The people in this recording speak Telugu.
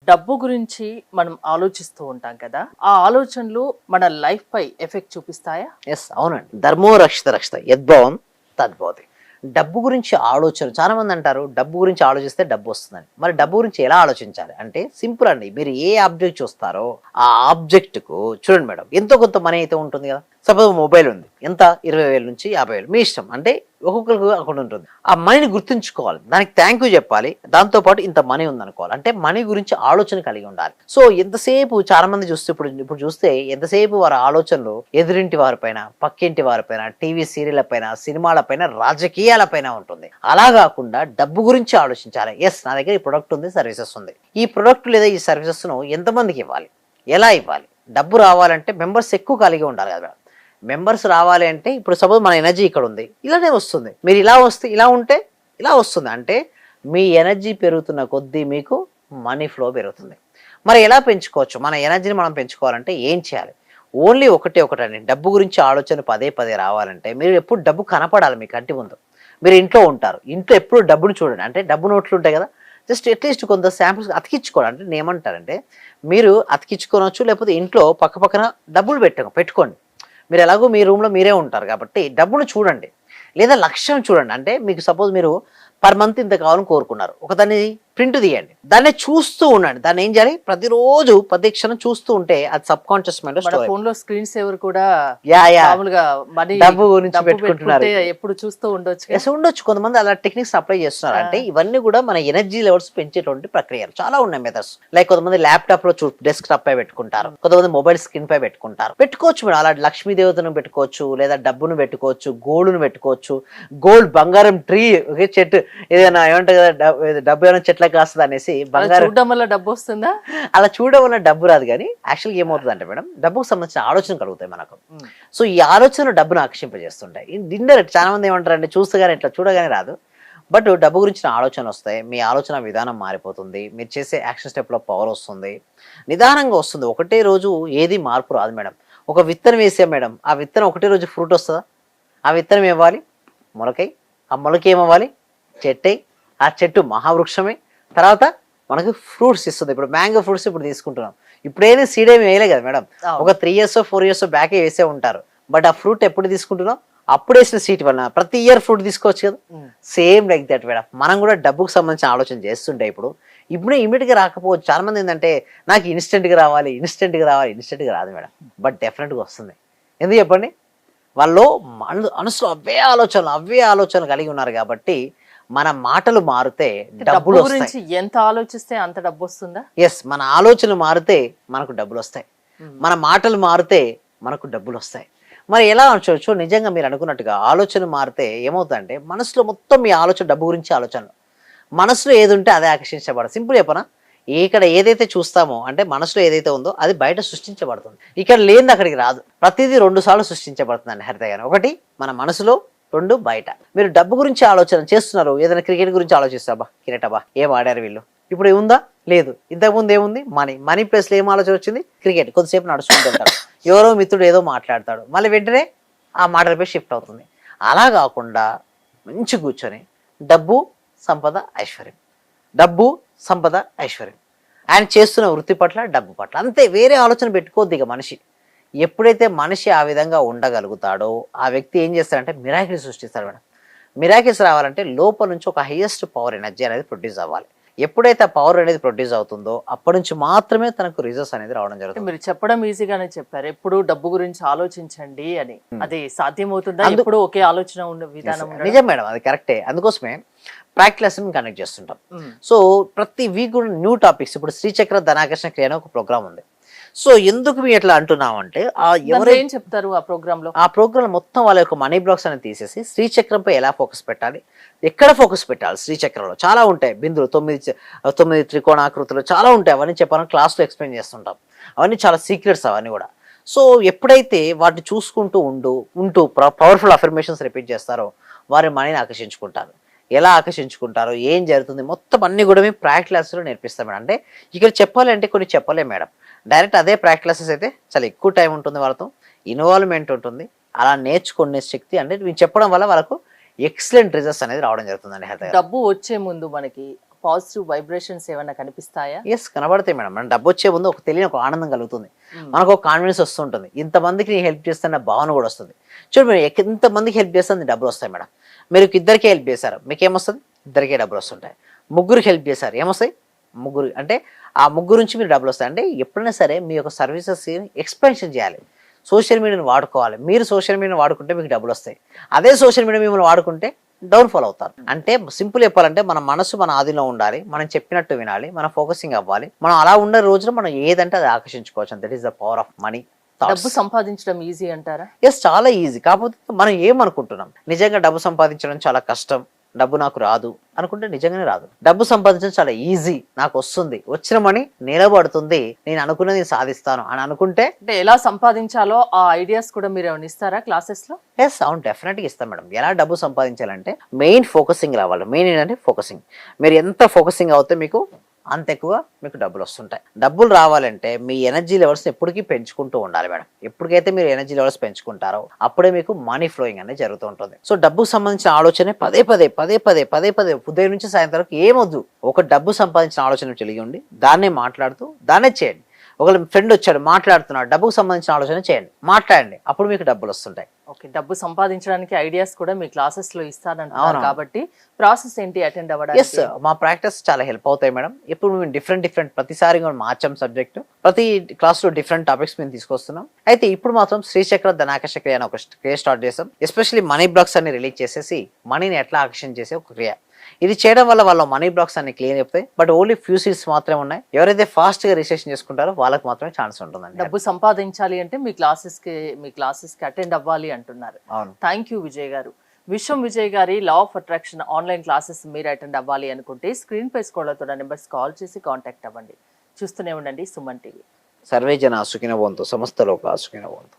డబ్బు గురించి మనం ఆలోచిస్తూ ఉంటాం కదా, ఆ ఆలోచనలు మన లైఫ్ పై ఎఫెక్ట్ చూపిస్తాయా? ఎస్, అవునండి. ధర్మో రక్షిత రక్షిత యద్భవం తద్భవతి. డబ్బు గురించి ఆలోచన చాలా మంది అంటారు, డబ్బు గురించి ఆలోచిస్తే డబ్బు వస్తుందని. మరి డబ్బు గురించి ఎలా ఆలోచించాలి అంటే సింపుల్ అండి. మీరు ఏ ఆబ్జెక్ట్ చూస్తారో ఆ ఆబ్జెక్ట్ కు చూడండి మేడం, ఎంతో కొంత మనీ అయితే ఉంటుంది కదా. సపోజ్ మొబైల్ ఉంది, ఎంత 20,000 నుంచి 50,000 మీ ఇష్టం. అంటే ఒక్కొక్కరికి అకౌంట్ ఉంటుంది. ఆ మనీని గుర్తుంచుకోవాలి, దానికి థ్యాంక్ యూ చెప్పాలి, దాంతో పాటు ఇంత మనీ ఉంది అనుకోవాలి. అంటే మనీ గురించి ఆలోచన కలిగి ఉండాలి. సో ఎంతసేపు చాలా మంది చూస్తే ఇప్పుడు చూస్తే ఎంతసేపు వారి ఆలోచనలు ఎదురింటి వారిపైన, పక్కింటి వారిపైన, టీవీ సీరియల్ పైన, సినిమాల పైన, రాజకీయాల పైన ఉంటుంది. అలా కాకుండా డబ్బు గురించి ఆలోచించాలి. ఎస్, నా దగ్గర ఈ ప్రొడక్ట్ ఉంది, సర్వీసెస్ ఉంది. ఈ ప్రొడక్ట్ లేదా ఈ సర్వీసెస్ ను ఎంతమందికి ఇవ్వాలి, ఎలా ఇవ్వాలి? డబ్బు రావాలంటే మెంబర్స్ ఎక్కువ కలిగి ఉండాలి కదా. మెంబర్స్ రావాలి అంటే ఇప్పుడు సపోజ్ మన ఎనర్జీ ఇక్కడ ఉంది, ఇలానే వస్తుంది. మీరు ఇలా వస్తే ఇలా ఉంటే ఇలా వస్తుంది. అంటే మీ ఎనర్జీ పెరుగుతున్న కొద్దీ మీకు మనీ ఫ్లో పెరుగుతుంది. మరి ఎలా పెంచుకోవచ్చు? మన ఎనర్జీని మనం పెంచుకోవాలంటే ఏం చేయాలి? ఓన్లీ ఒకటండి, డబ్బు గురించి ఆలోచన పదే పదే రావాలంటే మీరు ఎప్పుడు డబ్బు కనపడాలి మీ కంటి ముందు. మీరు ఇంట్లో ఉంటారు, ఇంట్లో ఎప్పుడు డబ్బును చూడండి. అంటే డబ్బు నోట్లు ఉంటాయి కదా, జస్ట్ అట్లీస్ట్ కొంత శాంపుల్స్ అతికించుకోండి. అంటే నేను ఏమంటారంటే మీరు అతికించుకోవచ్చు, లేకపోతే ఇంట్లో పక్క పక్కన డబ్బులు పెట్టుకోండి. మీరు ఎలాగో మీ రూమ్లో మీరే ఉంటారు కాబట్టి డబ్బును చూడండి, లేదా లక్ష్యం చూడండి. అంటే మీకు సపోజ్ మీరు పర్ మంత్ ఇంత కావాలని కోరుకున్నారు, దాన్ని ప్రింట్ తీయండి, దాన్ని చూస్తూ ఉండండి. దాన్ని ఏం చేయాలి? ప్రతిరోజు ప్రతి క్షణం చూస్తూ ఉంటే అది సబ్ కాన్షియస్ మైండ్ లో ఫోన్ లో స్క్రీన్ సేవర్ కూడా మామూలుగా డబ్బు గురించి పెట్టుకుంటున్నారు, ఎప్పుడు చూస్తూ ఉండొచ్చు. ఉండొచ్చు. కొంతమంది అలా టెక్నిక్స్ అప్లై చేస్తున్నారు. అంటే ఇవన్నీ కూడా మన ఎనర్జీ లెవెల్స్ పెంచేటువంటి ప్రక్రియలు చాలా ఉన్నాయి మెథడ్స్. లైక్ కొంతమంది ల్యాప్టాప్ లో డెస్క్ టాప్ పై పెట్టుకుంటారు, కొంతమంది మొబైల్ స్క్రీన్ పై పెట్టుకోవచ్చు. మీరు అలా లక్ష్మీ దేవతను పెట్టుకోవచ్చు, లేదా డబ్బును పెట్టుకోవచ్చు, గోల్డ్ను పెట్టుకోవచ్చు. గోల్డ్, బంగారం ట్రీ, ఒకే చెట్టు, ఏదైనా ఏమంటారు కదా, డబ్బు ఏమైనా చెట్ల కాస్తుంది అనేసి బంగారం చూడడం వల్ల డబ్బు వస్తుందా? అలా చూడడం వల్ల డబ్బు రాదు. కానీ యాక్చువల్గా ఏమవుతుంది అంటే మేడం, డబ్బుకు సంబంధించిన ఆలోచన కలుగుతాయి మనకు. సో ఈ ఆలోచన డబ్బును ఆకర్షింపజేస్తుంటాయి. ఇండైరెక్ట్ చాలా మంది ఏమంటారంటే చూస్తగానే ఇట్లా చూడగానే రాదు, బట్ డబ్బు గురించిన ఆలోచన వస్తాయి. మీ ఆలోచన విధానం మారిపోతుంది, మీరు చేసే యాక్షన్ స్టెప్లో పవర్ వస్తుంది, నిదానంగా వస్తుంది. ఒకటే రోజు ఏది మార్పు రాదు మేడం. ఒక విత్తనం వేసాం మేడం, ఆ విత్తనం ఒకటే రోజు ఫ్రూట్ వస్తుందా? ఆ విత్తనం ఇవ్వాలి మొలకై, ఆ మొలక ఏమవ్వాలి? చెట్టై, ఆ చెట్టు మహావృక్షమే, తర్వాత మనకు ఫ్రూట్స్ ఇస్తుంది. ఇప్పుడు మ్యాంగో ఫ్రూట్స్ ఇప్పుడు తీసుకుంటున్నాం, ఇప్పుడేమీ సీడ్ ఏమి వేయలే కదా మేడం. ఒక 3 years 4 years బ్యాకే వేసే ఉంటారు. బట్ ఆ ఫ్రూట్ ఎప్పుడు తీసుకుంటున్నాం? అప్పుడు వేసిన సీట్ వల్ల ప్రతి ఇయర్ ఫ్రూట్ తీసుకోవచ్చు కదా. సేమ్ లైక్ దట్ మేడం, మనం కూడా డబ్బుకు సంబంధించిన ఆలోచన చేస్తుంటే ఇప్పుడే ఇమీడియట్గా రాకపోవచ్చు. చాలా మంది ఏంటంటే నాకు ఇన్స్టెంట్గా రావాలి, ఇన్స్టెంట్గా రాదు మేడం. బట్ డెఫినెట్గా వస్తుంది. ఎందుకు చెప్పండి? వాళ్ళు మనసులో అవే ఆలోచనలు కలిగి ఉన్నారు కాబట్టి మన మాటలు మారితే డబ్బులు గురించి ఎంత ఆలోచిస్తే అంత డబ్బు వస్తుందా? ఎస్, మన ఆలోచనలు మారితే మనకు డబ్బులు వస్తాయి, మన మాటలు మారితే మనకు డబ్బులు వస్తాయి. మరి ఎలా అనొచ్చు? నిజంగా మీరు అనుకున్నట్టుగా ఆలోచన మారితే ఏమవుతుందంటే మనసులో మొత్తం మీ ఆలోచన డబ్బు గురించి ఆలోచనలు, మనసులో ఏది ఉంటే అదే ఆకర్షించబడదు. సింపుల్ చెప్పనా, ఇక్కడ ఏదైతే చూస్తామో అంటే మనసులో ఏదైతే ఉందో అది బయట సృష్టించబడుతుంది. ఇక్కడ లేనిది అక్కడికి రాదు. ప్రతిదీ 2 సార్లు సృష్టించబడుతుందండి హరిత గారు. ఒకటి మన మనసులో, 2 బయట. మీరు డబ్బు గురించి ఆలోచన చేస్తున్నారు, ఏదైనా క్రికెట్ గురించి ఆలోచిస్తాబా, క్రికెట్ అబ్బా ఏం ఆడారు వీళ్ళు, ఇప్పుడు ఏముందా? లేదు. ఇంతకుముందు ఏముంది? మనీ ప్లేస్ లో ఏం ఆలోచన వచ్చింది? క్రికెట్. కొద్దిసేపు నడుచుకుంటుంటారు, ఎవరో మిత్రుడు ఏదో మాట్లాడతాడు, మళ్ళీ వెంటనే ఆ మాటలపై షిఫ్ట్ అవుతుంది. అలా కాకుండా మంచి కూర్చొని డబ్బు సంపద ఐశ్వర్యం, డబ్బు సంపద ఐశ్వర్యం, ఆయన చేస్తున్న వృత్తి పట్ల, డబ్బు పట్ల, అంతే. వేరే ఆలోచన పెట్టుకోవద్దు ఇక మనిషి. ఎప్పుడైతే మనిషి ఆ విధంగా ఉండగలుగుతాడో ఆ వ్యక్తి ఏం చేస్తాడంటే మిరాకిల్స్ సృష్టిస్తాడు మేడం. మిరాకిల్స్ రావాలంటే లోపల నుంచి ఒక హైయెస్ట్ పవర్ ఎనర్జీ అనేది ప్రొడ్యూస్ అవ్వాలి. ఎప్పుడైతే ఆ పవర్ అనేది ప్రొడ్యూస్ అవుతుందో అప్పటి నుంచి మాత్రమే తనకు రిజల్ట్స్ అనేది రావడం జరుగుతుంది. మీరు చెప్పడం ఈజీగానే చెప్పారు, ఎప్పుడు డబ్బు గురించి ఆలోచించండి అని. అది సాధ్యమవుతుందా? ఎప్పుడు ఒకే ఆలోచన ఉన్న విధానం? నిజం మేడం, అది కరెక్టే. అందుకోసమే ప్రాక్టీస్ కండక్ట్ చేస్తుంటాం. సో ప్రతి వీక్ కూడా న్యూ టాపిక్స్. ఇప్పుడు శ్రీచక్ర ధనాకర్షణ క్రియ అనే ఒక ప్రోగ్రామ్ ఉంది. సో ఎందుకు మేము ఎట్లా అంటున్నామంటే ఎవరేం చెప్తారు ఆ ప్రోగ్రామ్ లో? ఆ ప్రోగ్రామ్ మొత్తం వాళ్ళ యొక్క మనీ బ్లాక్స్ అనేది తీసేసి శ్రీచక్రంపై ఎలా ఫోకస్ పెట్టాలి, ఎక్కడ ఫోకస్ పెట్టాలి. శ్రీచక్రంలో చాలా ఉంటాయి బిందులు, 9 త్రికోణాకృతులు చాలా ఉంటాయి. అవన్నీ చెప్పాలని క్లాస్లో ఎక్స్ప్లెయిన్ చేస్తుంటాం. అవన్నీ చాలా సీక్రెట్స్ అవన్నీ కూడా. సో ఎప్పుడైతే వాటిని చూసుకుంటూ ఉంటూ పవర్ఫుల్ అఫర్మేషన్స్ రిపీట్ చేస్తారో వారి మనీని ఆకర్షించుకుంటారు. ఎలా ఆకర్షించుకుంటారో, ఏం జరుగుతుంది, మొత్తం అన్ని కూడా మేము ప్రాక్టీస్ క్లాస్లో నేర్పిస్తాం మేడం. అంటే ఇక్కడ చెప్పాలి అంటే కొన్ని చెప్పలేం మేడం. డైరెక్ట్ అదే ప్రాక్టీస్ క్లాసెస్ అయితే చాలా ఎక్కువ టైం ఉంటుంది, వాళ్ళతో ఇన్వాల్వ్మెంట్ ఉంటుంది. అలా నేర్చుకునే శక్తి అంటే మేము చెప్పడం వల్ల వాళ్ళకు ఎక్సలెంట్ రిజల్ట్స్ అనేది రావడం జరుగుతుందండి. డబ్బు వచ్చే ముందు మనకి పాజిటివ్ వైబ్రేషన్స్ ఏమైనా కనిపిస్తాయా? ఎస్, కనబడతాయి మేడం. మన డబ్బు వచ్చే ముందు ఒక తెలియని ఒక ఆనందం కలుగుతుంది, మనకు ఒక కాన్ఫిడెన్స్ వస్తుంటుంది, ఇంతమందికి నేను హెల్ప్ చేస్తున్న భావన కూడా వస్తుంది. చూడండి మీరు ఎంతమందికి హెల్ప్ చేస్తుంది డబ్బులు వస్తాయి మేడం. మీరు ఇద్దరికి హెల్ప్ చేశారు, మీకు ఏమొస్తుంది? ఇద్దరికే డబ్బులు వస్తుంటాయి. ముగ్గురికి హెల్ప్ చేశారు, ఏమొస్తాయి? ముగ్గురు. అంటే ఆ ముగ్గురు నుంచి మీరు డబ్బులు వస్తాయి. అంటే ఎప్పుడైనా సరే మీ యొక్క సర్వీసెస్ ఎక్స్పెన్షన్ చేయాలి, సోషల్ మీడియాని వాడుకోవాలి. మీరు సోషల్ మీడియాని వాడుకుంటే మీకు డబ్బులు వస్తాయి, అదే సోషల్ మీడియా మిమ్మల్ని వాడుకుంటే డౌన్ఫాల్ అవుతారు. అంటే సింపుల్ చెప్పాలంటే మన మనసు మన ఆదిలో ఉండాలి, మనం చెప్పినట్టు వినాలి, మనం ఫోకసింగ్ అవ్వాలి. మనం అలా ఉన్న రోజున మనం ఏదంటే అది ఆకర్షించుకోవచ్చు. That is the power of money. డబ్బు సంపాదించడం ఈజీ అంటారా? ఎస్, చాలా ఈజీ. కాకపోతే మనం ఏమనుకుంటున్నాం, నిజంగా డబ్బు సంపాదించడం చాలా కష్టం, డబ్బు నాకు రాదు అనుకుంటే నిజంగానే రాదు. డబ్బు సంపాదించడం చాలా ఈజీ, నాకు వస్తుంది, వచ్చిన మనీ నిలబడుతుంది, నేను అనుకున్నది సాధిస్తాను అని అనుకుంటే. అంటే ఎలా సంపాదించాలో ఆ ఐడియాస్ కూడా మీరు ఏమైనా ఇస్తారా క్లాసెస్ లో? ఎస్, అవును, డెఫినెట్గా ఇస్తాం మేడం. ఎలా డబ్బు సంపాదించాలంటే మెయిన్ ఫోకసింగ్ రావాలి. మెయిన్ ఏంటంటే ఫోకసింగ్. మీరు ఎంత ఫోకసింగ్ అవుతే మీకు అంత ఎక్కువ మీకు డబ్బులు వస్తుంటాయి. డబ్బులు రావాలంటే మీ ఎనర్జీ లెవెల్స్ ఎప్పటికీ పెంచుకుంటూ ఉండాలి మేడం. ఎప్పటికైతే మీరు ఎనర్జీ లెవెల్స్ పెంచుకుంటారో అప్పుడే మీకు మనీ ఫ్లోయింగ్ అనేది జరుగుతూ ఉంటుంది. సో డబ్బుకు సంబంధించిన ఆలోచన పదే పదే ఉదయం నుంచి సాయంత్రం వరకు ఏమొద్దు, ఒక డబ్బు సంపాదించిన ఆలోచన కలిగి ఉండి దాన్నే మాట్లాడుతూ దాన్నే చేయండి. ఒకవేళ ఫ్రెండ్ వచ్చాడు మాట్లాడుతున్నాడు, డబ్బుకు సంబంధించిన ఆలోచన చేయండి, మాట్లాడండి, అప్పుడు మీకు డబ్బులు వస్తుంటాయి. ఓకే, డబ్బు సంపాదించడానికి ఐడియాస్ కూడా మీ క్లాసెస్ లో ఇస్తానంటున్నారు కాబట్టి ప్రాసెస్ ఏంటి అటెండ్ అవ్వడానికి? ఎస్, మా ప్రాక్టీస్ చాలా హెల్ప్ అవుతాయి మేడం. ఇప్పుడు మేము డిఫరెంట్ ప్రతిసారి మార్చాం సబ్జెక్టు, ప్రతి క్లాస్ లో డిఫరెంట్ టాపిక్స్ మేము తీసుకొస్తున్నాం. అయితే ఇప్పుడు మాత్రం శ్రీచక్ర ధనాకర్ష క్రియ అని ఒక క్రియ స్టార్ట్ చేసాం. ఎస్పెషల్లీ మనీ బ్లాక్స్ అన్ని రిలీజ్ చేసేసి మనీని ఎట్లా ఆకర్షణ చేసే ఒక క్రియ. ఇది చేయడం వల్ల వాళ్ళ మనీ బ్లాక్స్ అన్ని క్లియర్ అయిపోతాయి. బట్ ఓన్లీ ఫ్యూ సీట్స్ మాత్రమే ఉన్నాయి. ఎవరైతే ఫాస్ట్ గా రిజిస్ట్రేషన్ చేసుకుంటారో వాళ్ళకి మాత్రమే ఛాన్స్ ఉంటుందండి. డబ్బు సంపాదించాలి అంటే మీ క్లాసెస్ కి అటెండ్ అవ్వాలి అంటున్నారు. అవును. థ్యాంక్ యూ విజయ్ గారు. విశ్వం విజయ్ గారి law of attraction online classes మీరు అటెండ్ అవ్వాలి అనుకుంటే స్క్రీన్ పై స్క్రోల్ అవుతున్న నెంబర్స్ కాల్ చేసి కాంటాక్ట్ అవ్వండి. చూస్తూనే ఉండండి సుమన్ టీవీ. సర్వే జన సుఖినో భవంతు, సమస్త లోకా సుఖినో భవంతు.